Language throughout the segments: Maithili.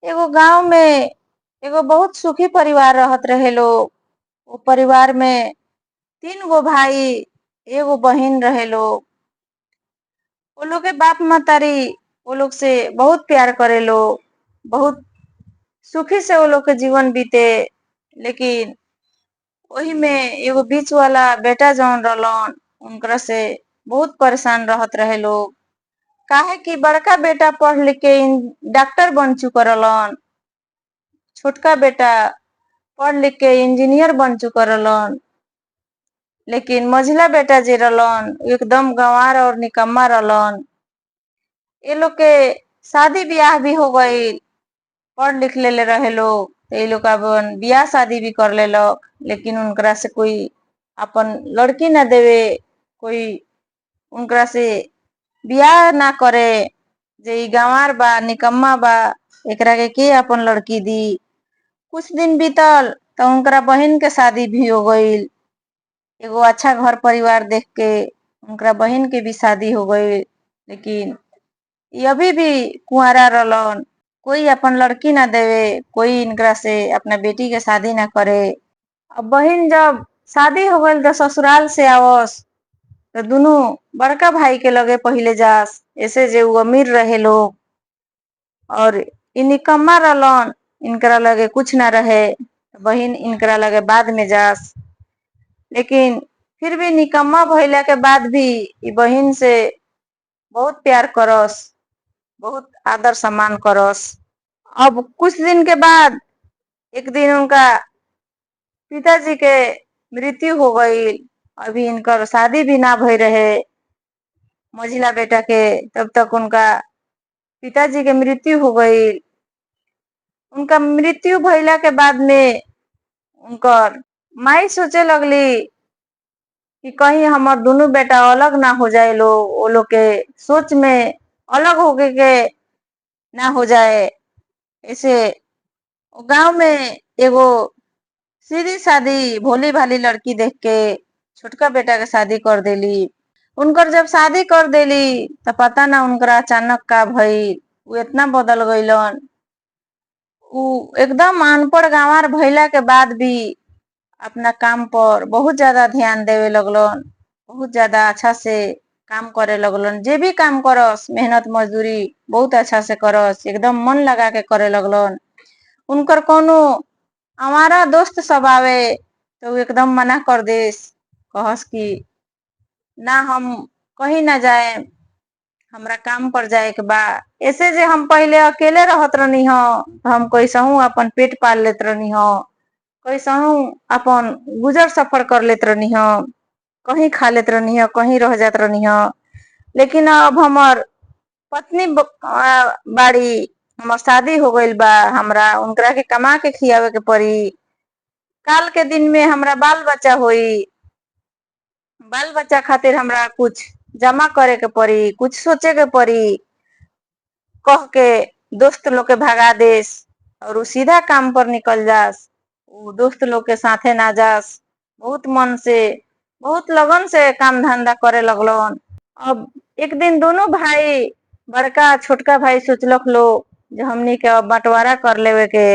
एगो गांव में एगो बहुत सुखी परिवार रहत रहे लोग। वो परिवार में 3 गो भाई, एगो बहिन रहे लोग। वो लोग के बाप मतारी वो लोग से बहुत प्यार करे लोग। बहुत सुखी से वो लोग के जीवन बीते। लेकिन वही में एगो बीच वाला बेटा जौन रहलन, उनकरा से बहुत परेशान रहत रहे लोग। काहे कि बड़का बेटा पढ़ लिख के डॉक्टर बन चुका रहलन, छोटका बेटा पढ़ लिख के इंजीनियर बन चुका रहलन। लेकिन मझिला बेटा जे रहलन एकदम गंवार और निकम्मा रहलन। ये लोग के शादी ब्याह भी हो गई, पढ़ लिख ले रहे लोग, तो ये लोग अपन ब्याह शादी भी कर लेलक। लेकिन उनकरा से कोई अपन लड़की ना देवे, कोई उनकरा से ब्याह ना करे। जे ई गंवार बा, निकम्मा बा, एकरा के अपन लड़की दी। कुछ दिन बीतल तो उनकरा बहन के शादी भी हो गई। एगो अच्छा घर परिवार देख के उनकरा बहन के भी शादी हो गई। लेकिन ये अभी भी कुंवारा रहलन। कोई अपन लड़की ना देवे, कोई इनकरा से अपना बेटी के शादी ना करे। अब बहन जब शादी हो गई तो ससुराल से आवस, तो दोनों बड़का भाई के लगे पहले जास, ऐसे जे वो अमीर रहे लोग और इ निकम्मा रहलन, इनकरा लगे कुछ ना रहे। बहन इनकरा लगे बाद में जास। लेकिन फिर भी निकम्मा भइला के बाद भी इ बहन से बहुत प्यार करस, बहुत आदर सम्मान करस। अब कुछ दिन के बाद एक दिन उनका पिताजी के मृत्यु हो गई। अभी इनकर शादी भी ना भई रहे मझिला बेटा के, तब तक उनका पिताजी के मृत्यु हो गई। उनका मृत्यु भइला के बाद में उनकर माई सोचे लगली कि कहीं हमार दोनों बेटा अलग ना हो जाए लोग, वो लोग के सोच में अलग हो के ना हो जाए। ऐसे गांव में एगो सीधी सादी भोली भाली लड़की देख के छोटका बेटा के शादी कर देली। उनकर जब शादी कर देली तो पता ना उनकरा अचानक का भइल, वो इतना बदल गईलन। उ एकदम अनपढ़ गंवार भइला के बाद भी अपना काम पर बहुत ज्यादा ध्यान देवे लगलन। बहुत ज्यादा अच्छा से काम करे लगलन। जे भी काम करस मेहनत मजदूरी बहुत अच्छा से करस, एकदम मन लगा के करे लगलन। उनकर कोनो हमारा दोस्त सब आवे तो वो एकदम मना कर देस, कहस कि ना हम कहीं ना जाए, हमरा काम पर जाए के बा। ऐसे जे हम पहले अकेले रहत रहनी हो, हम कैसहू अपन पेट पाल लेत रहनी हो, कैसहू अपन गुजर सफर कर लेत रहनी हो, कहीं खा लेत रहनी हो, कहीं रह जात रहनी हो। लेकिन अब हमर पत्नी बाड़ी, हमर शादी हो गईल बा, हमरा उनकरा के कमा के खियावे के पड़ी। काल के दिन में हमरा बाल बच्चा होई, बाल बच्चा खातिर हमरा कुछ जमा करे के पड़ी, कुछ सोचे के पड़ी। कह के दोस्त लोग के भगा देस और उ सीधा काम पर निकल जास। उ दोस्त लोग के साथे ना जास, बहुत मन से बहुत लगन से काम धंधा करे लगलन। अब एक दिन दोनों भाई, बड़का छोटका भाई सोचलक लो जो हमनी के अब बंटवारा कर लेवे के।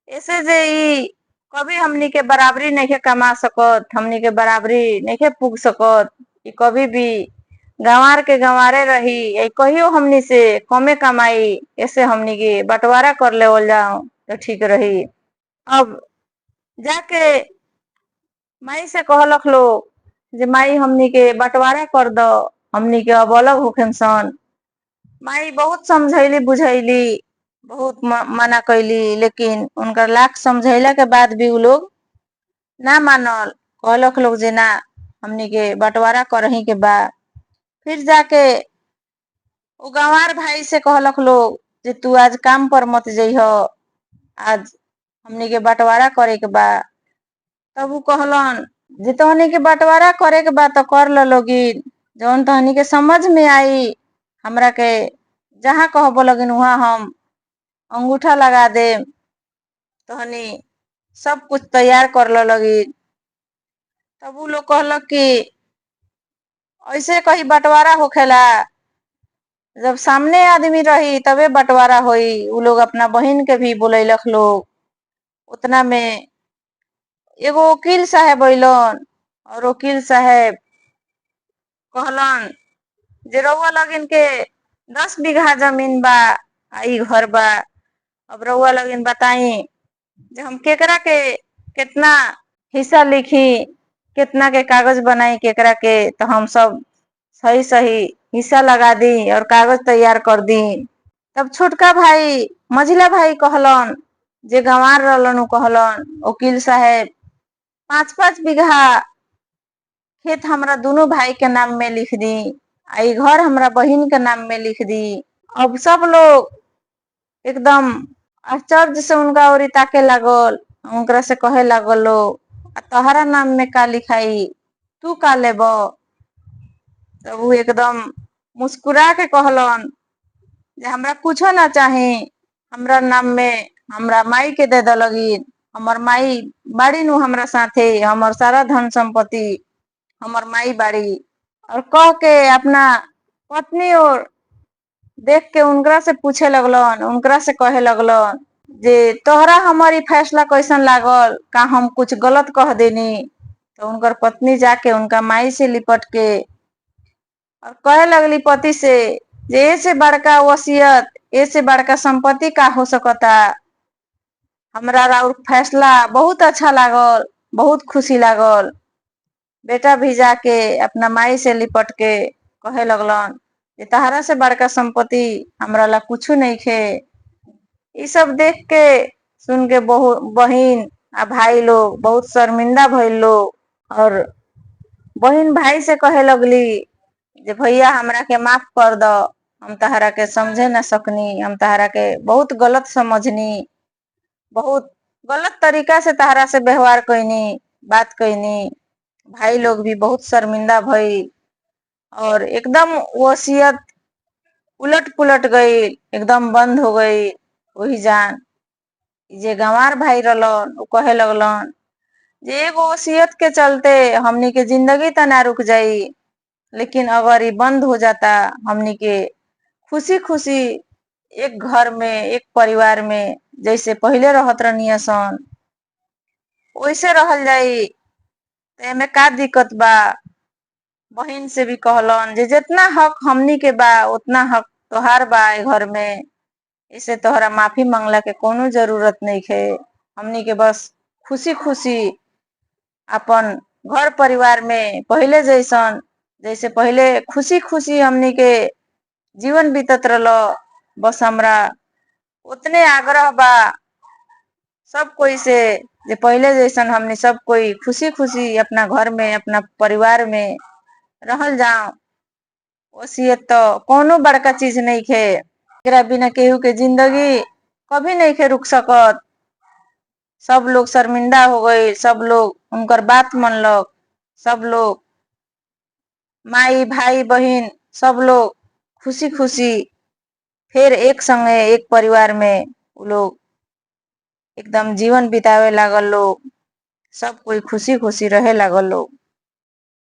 ऐसे जे ई कभी हमनी के बराबरी नहीं कमा सकत, हमनी के बराबरी नहीं पुग सकत। ई कभी भी गंवार के गंवारे रही, ये कहियो हमनी से कमे कमाई। ऐसे हमनी के बंटवारा कर लेवल जाओ तो ठीक रही। अब जाके माई से कहलक लो जे माई हमनी के बंटवारा कर दो, हमनी के अब अलग होखेन सन। माई बहुत समझैली बुझैली, बहुत मना कैली, लेकिन उनकर लाख समझैला के बाद भी उ लोग ना मानल। कहलक लोग जे ना, हमनी के बंटवारा करही के बा। फिर जाके वो गंवार भाई से कहलक लोग जे तू आज काम पर मत जइह, आज हमनी के बंटवारा करे के बा। तब उ कहलन जे तहनी के बंटवारा करे के बा तो कर ल लोगिन, जौन तहनी के समझ में आई। हमरा के जहाँ कहबो लगिन वहाँ हम अंगूठा लगा दे, तहनी सब कुछ तैयार कर ल लगिन। तब उ लोग कहलक कि ऐसे कहीं बंटवारा होखेला, जब सामने आदमी रही तबे बंटवारा होई। उ लोग अपना बहिन के भी बुलैलक लोग। उतना में एगो वकील साहब अइलन और वकील साहब कहलन जे रउआ लगिन के 10 बीघा जमीन बा आ इ घर बा। अब रउआ लगिन बताई जे हम केकरा के कितना हिस्सा लिखी, कितना के कागज बनाई केकरा के, तो हम सब सही सही हिस्सा लगा दी और कागज तैयार कर दी। तब छोटका भाई मझिला भाई कहलन जे गंवार रहलन, उ कहलन वकील साहब 5-5 बीघा खेत हमरा दोनों भाई के नाम में लिख दी आ इ घर हमरा बहिन के नाम में लिख दी। अब सब लोग एकदम आश्चर्य से उनका ओरी ताके लागल। उनकरा से कहे लागल लोग, आ तहरा नाम में का लिखाई, तू का लेब? तब वो एकदम मुस्कुरा के कहलन जे हमरा कुछो ना चाही, हमरा नाम में हमरा माई के दे द लगिन। हमर माई बाड़ी नु हमरा साथे, हमर सारा धन संपत्ति हमर माई बाड़ी। और कह के अपना पत्नी और देख के उनकरा से पूछे लगलन, उनकरा से कहे लगलन जे तोहरा हमारी फैसला कैसन लागल, का हम कुछ गलत कह देनी? तो उनकर पत्नी जाके उनका माई से लिपट के और कहे लगली पति से जे ऐसे बड़का वसीयत, ऐसे बड़का संपत्ति का हो सकता? हमरा राउर फैसला बहुत अच्छा लागल, बहुत खुशी लागल। बेटा भी जाके अपना माई से लिपट के कहे लगलन जे तहरा से बड़का संपत्ति हमरा ला कुछ नहीं खे। ये सब देख के सुन के बहिन आ भाई लोग बहुत शर्मिंदा भइल लोग और बहिन भाई से कहे लगली जे भैया हमरा के माफ कर दो, हम तहरा के समझे ना सकनी, हम तहरा के बहुत गलत समझनी, बहुत गलत तरीका से तहरा से व्यवहार कईनी, बात कईनी। भाई लोग भी बहुत शर्मिंदा भई और एकदम वसीयत उलट पुलट गई, एकदम बंद हो गई। वही जान जे गंवार भाई रहलन उ कहे लगलन जे एगो वसीयत के चलते हमनी के जिंदगी त ना रुक जाई, लेकिन अगर ये बंद हो जाता हमनी के खुशी खुशी एक घर में, एक परिवार में जैसे पहले रहत रहनी सन वैसे रहल जाई। तो एमे का दिक्कत बा? बहिन से भी कहलन जे जितना हक हमनी के बा उतना हक तोहार बा ए घर में, इसे तोहरा माफी मांगला के कोनो जरूरत नहीं है। हमनी के बस खुशी खुशी अपन घर परिवार में पहले जैसन, जैसे पहले खुशी खुशी हमनी के जीवन बीतत रहलो, बस हमरा उतने आग्रह बा सब कोई से जे पहले जैसन हमनी सब कोई खुशी खुशी अपना घर में, अपना परिवार में रहल जाओ। वसीयत तो कोनो बड़का चीज नहीं खे, एकरा बिना केहू के जिंदगी कभी नहीं खे रुक सकत। सब लोग शर्मिंदा हो गए, सब लोग उनकर बात मनलक, सब लोग माई भाई बहिन सब लोग खुशी खुशी फिर एक संगे एक परिवार में उ लोग एकदम जीवन बितावे लागल लोग, सब कोई खुशी खुशी रहे लागल लोग।